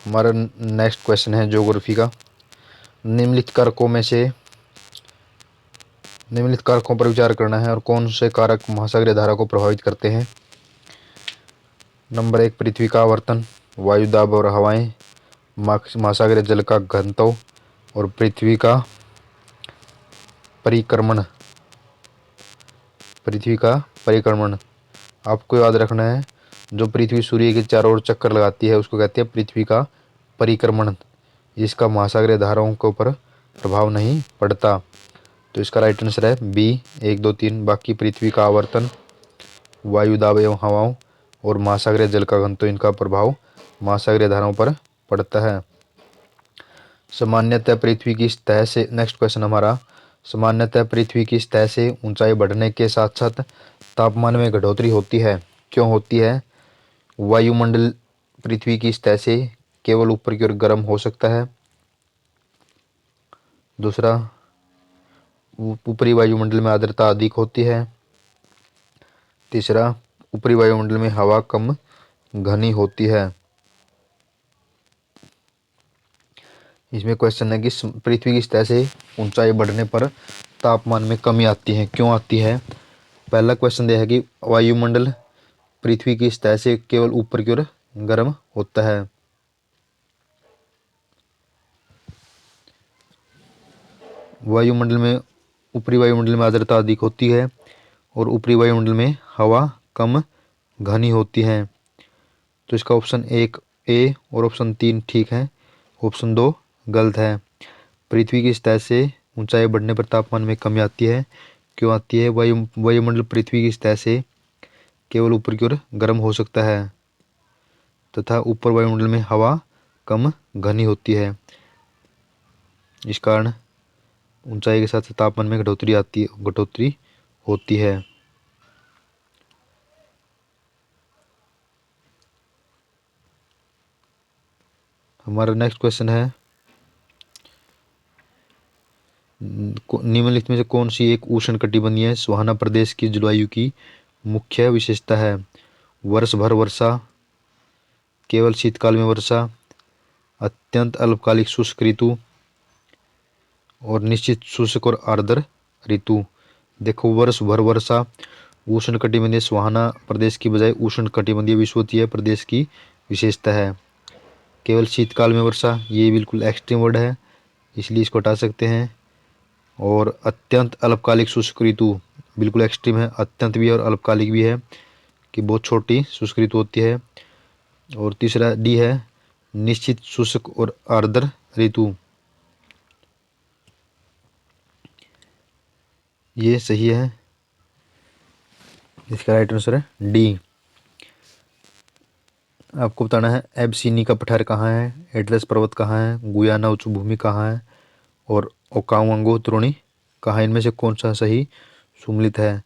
हमारा next question है geography का। निम्नलिखित कारकों पर विचार करना है और कौन से कारक महासागरीय धारा को प्रभावित करते हैं। नंबर 1, पृथ्वी का आवर्तन, वायु दाब और हवाएं, महासागरीय जल का घनत्व और पृथ्वी का परिक्रमण। आपको याद रखना है, जो पृथ्वी सूर्य के चारों ओर चक्कर लगाती है उसको कहते हैं पृथ्वी का परिक्रमण। इसका महासागरीय धाराओं के ऊपर प्रभाव नहीं पड़ता। तो इसका राइट आंसर है बी 1, 2, 3। बाकी पृथ्वी का आवर्तन, वायु दाब एवं हवाओं और महासागरीय जल का घनत्व, इनका प्रभाव महासागरीय धाराओं पर पड़ता है। सामान्यतः पृथ्वी की सतह से, नेक्स्ट क्वेश्चन हमारा, सामान्यतः पृथ्वी की सतह से ऊंचाई बढ़ने के साथ साथ तापमान में घटोतरी होती है। क्यों होती है? वायुमंडल पृथ्वी की सतह से केवल ऊपर की ओर गर्म हो सकता है। दूसरा, ऊपरी वायुमंडल में आर्द्रता अधिक होती है। तीसरा, ऊपरी वायुमंडल में हवा कम घनी होती है। इसमें क्वेश्चन है कि पृथ्वी की सतह से ऊंचाई बढ़ने पर तापमान में कमी आती है। क्यों आती है? पहला क्वेश्चन यह है कि वायुमंडल पृथ्वी की सतह से केवल ऊपर की ओर गर्म होता है। ऊपरी वायुमंडल में आर्द्रता अधिक होती है और ऊपरी वायुमंडल में हवा कम घनी होती है। तो इसका ऑप्शन 1 ए और ऑप्शन 3 ठीक है, ऑप्शन 2 गलत है। पृथ्वी की सतह से ऊंचाई बढ़ने पर तापमान में कमी आती है। क्यों आती है? वायुमंडल पृथ्वी की सतह से केवल ऊपर की ओर गर्म हो सकता है तथा ऊपर वायुमंडल में हवा कम घनी होती है। इस कारण ऊंचाई के साथ तापमान में घटोतरी होती है। हमारा नेक्स्ट क्वेश्चन है, निम्नलिखित में से कौन सी एक उष्णकटिबंधीय सुहाना प्रदेश की जलवायु की मुख्य विशेषता है? वर्ष भर वर्षा, केवल शीतकाल में वर्षा, अत्यंत अल्पकालिक शुष्क ऋतु और निश्चित शुष्क और आर्द्र ऋतु। देखो, वर्ष भर वर्षा उष्णकटिबंधीय सुहाना प्रदेश की बजाय उष्णकटिबंधीय विषुवतीय प्रदेश की विशेषता है। केवल शीतकाल में वर्षा, ये बिल्कुल एक्सट्रीम वर्ड है, इसलिए इसको हटा सकते हैं। और अत्यंत अल्पकालिक शुष्क ऋतु बिल्कुल एक्सट्रीम है, अत्यंत भी और अल्पकालिक भी है कि बहुत छोटी शुष्क ऋतु होती है। और तीसरा डी है, निश्चित शुष्क और आर्द्र ऋतु, ये सही है। इसका राइट आंसर है डी। आपको बताना है एबसीनी का पठार कहाँ है, एटलस पर्वत कहाँ है, गुयाना उच्च भूमि कहाँ है और ओकावांगो त्रोणी कहाँ। इनमें से कौन सा सही सुमेलित है?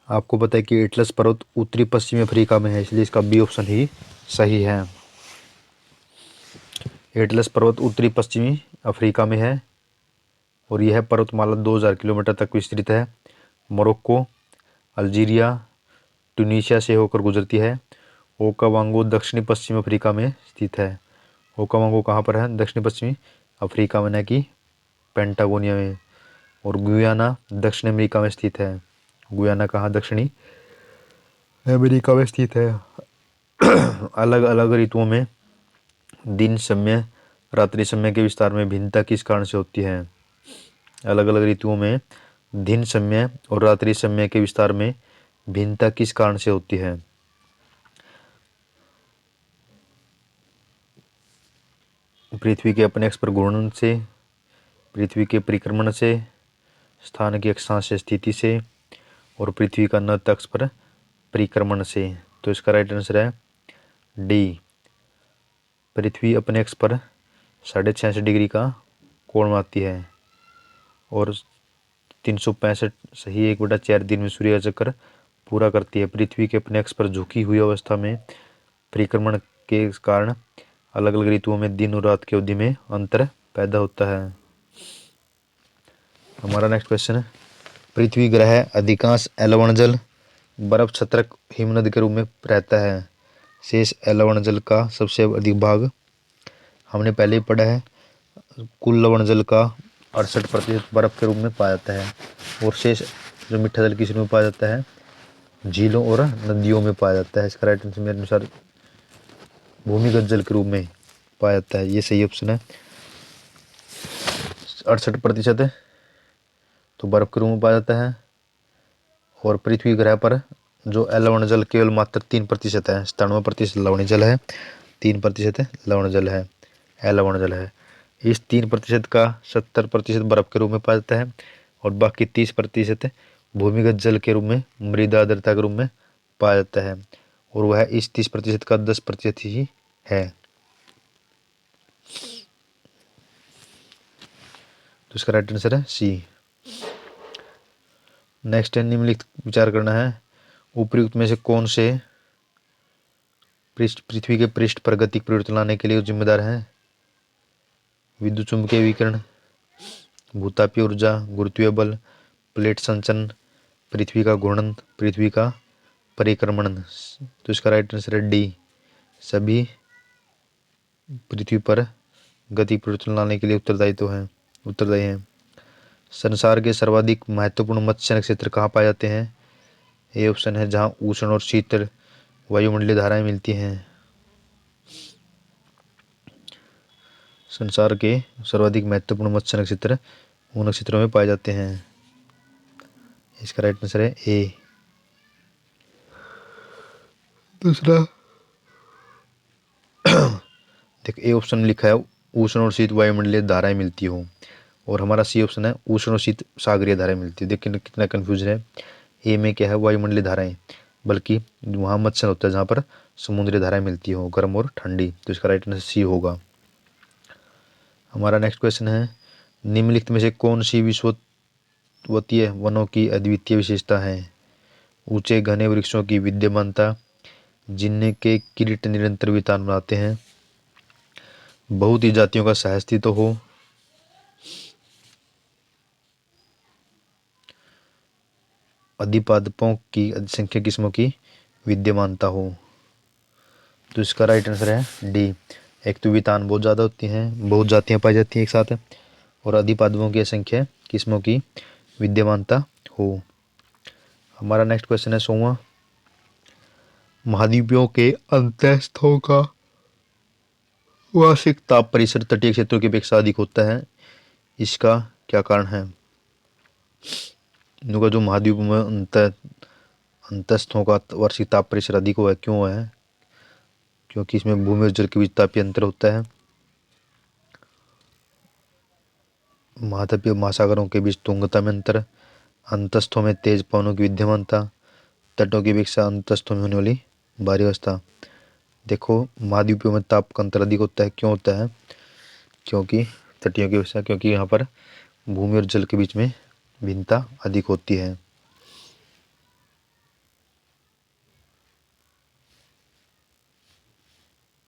आपको पता है कि एटलस पर्वत उत्तरी पश्चिमी अफ्रीका में है, इसलिए इसका बी ऑप्शन ही सही है। एटलस पर्वत उत्तरी पश्चिमी अफ्रीका में है और यह पर्वतमाला 2000 किलोमीटर तक विस्तृत है। मोरक्को, अल्जीरिया, ट्यूनीशिया से होकर गुजरती है। ओकावांगो दक्षिणी पश्चिमी अफ्रीका में स्थित है। ओकावांगो कहाँ पर है? दक्षिणी पश्चिमी अफ्रीका में, न कि पेंटागोनिया में। और गुयाना दक्षिण अमेरिका में स्थित है। गुयाना कहाँ? दक्षिणी अमेरिका में स्थित है। अलग अलग ऋतुओं में दिन समय रात्रि समय के विस्तार में भिन्नता किस कारण से होती है? अलग अलग ऋतुओं में दिन समय और रात्रि समय के विस्तार में भिन्नता किस कारण से होती है? पृथ्वी के अपने अक्ष पर घूर्णन से, पृथ्वी के परिक्रमण से, स्थान की अक्षांश स्थिति से और पृथ्वी का नत अक्ष पर परिक्रमण से। तो इसका राइट आंसर है डी। पृथ्वी अपने अक्ष पर 66.5 डिग्री का कोण बनाती है और 365 सही 1/4 दिन में सूर्य का चक्कर पूरा करती है। पृथ्वी के अपने अक्ष पर झुकी हुई अवस्था में परिक्रमण के कारण अलग अलग ऋतुओं में दिन और रात की अवधि में अंतर पैदा होता है। हमारा नेक्स्ट क्वेश्चन है, पृथ्वी ग्रह अधिकांश लवणजल बर्फ छत्रक हिमनद के रूप में रहता है। शेष लवणजल का सबसे अधिक भाग हमने पहले ही पढ़ा है, कुल लवण जल का 68% बर्फ के रूप में पाया जाता है, और शेष जो मीठा जल किस रूप में पाया जाता है, झीलों और नदियों में पाया जाता है। इसका राइट आंसर मेरे अनुसार भूमिगत जल के रूप में पाया जाता है, ये सही ऑप्शन है। 68% तो बर्फ के रूप में पाया जाता है, और पृथ्वी ग्रह पर जो लवण जल केवल मात्र 3% है। 97% लवणीय जल है, 3% लवण जल है, अलवण जल है। इस 3% का 70% बर्फ के रूप में पाया जाता है, और बाकी 30% भूमिगत जल के रूप में, मृदा आर्द्रता के रूप में पाया जाता है, और वह इस 30% का 10% ही है। तो इसका राइट आंसर है सी। नेक्स्ट है, निम्नलिखित विचार करना है, उपयुक्त में से कौन से पृथ्वी के पृष्ठ पर गतिक परिवर्तन लाने के लिए जिम्मेदार है? विद्युत चुम्बकीय विकिरण, भूतापीय ऊर्जा, गुरुत्वीय बल, प्लेट संचलन, पृथ्वी का घूर्णन, पृथ्वी का परिक्रमण। तो इसका राइट आंसर है डी, सभी पृथ्वी पर गति परिवर्तन लाने के लिए उत्तरदायी हैं। संसार के सर्वाधिक महत्वपूर्ण मत्स्य क्षेत्र कहाँ पाए जाते हैं? ए ऑप्शन है जहाँ उष्ण और शीतल वायुमंडलीय धाराएं मिलती हैं। संसार के सर्वाधिक महत्वपूर्ण मत्स्य नक्षत्र उन नक्षत्रों में पाए जाते हैं। इसका राइट आंसर है ए। दूसरा देख, ए ऑप्शन में लिखा है उष्ण और शीत वायुमंडलीय धाराएं मिलती हो, और हमारा सी ऑप्शन है उष्ण और शीत सागरीय धाराएं मिलती है। देखिए कितना कंफ्यूजन है। ए में क्या है, वायुमंडलीय धाराएं, बल्कि वहाँ मत्स्य होता है जहाँ पर समुद्री धाराएं मिलती हो, गर्म और ठंडी। तो इसका राइट आंसर सी होगा। हमारा नेक्स्ट क्वेश्चन है, निम्नलिखित में से कौन सी विषुवतीय वनों की अद्वितीय विशेषता है? ऊंचे घने वृक्षों की विद्यमानता, जिनके किरीट निरंतर वितान बनाते हैं, बहुत ही जातियों का सहअस्तित्व हो, अधिपादपों की असंख्य किस्मों की विद्यमानता हो। तो इसका राइट आंसर है डी। एक तो वितान बहुत ज़्यादा होती हैं, बहुत जातियाँ पाई जाती हैं एक साथ, और अधिपादपों की असंख्य किस्मों की विद्यमानता हो। हमारा नेक्स्ट क्वेश्चन है 16वां, महाद्वीपों के अंतःस्थों का वार्षिक ताप परिसर तटीय क्षेत्रों की अपेक्षा अधिक होता है, इसका क्या कारण है? इनका जो महाद्वीपों में अंतःस्थों का वार्षिक ताप परिसर अधिक हुआ है, क्यों हुआ है? क्योंकि इसमें भूमि और जल के बीच तापीय अंतर होता है, महाद्वीपीय महासागरों के बीच तुंगता में अंतर, अंतस्थों में तेज पवनों की विद्यमानता, तटों की अपेक्षा अंतस्थों में होने वाली भारी अवस्था। देखो, महाद्वीपों में ताप का अंतर अधिक होता है, क्यों होता है? क्योंकि तटियों की अपेक्षा, क्योंकि यहाँ पर भूमि और जल के बीच में भिन्नता अधिक होती है।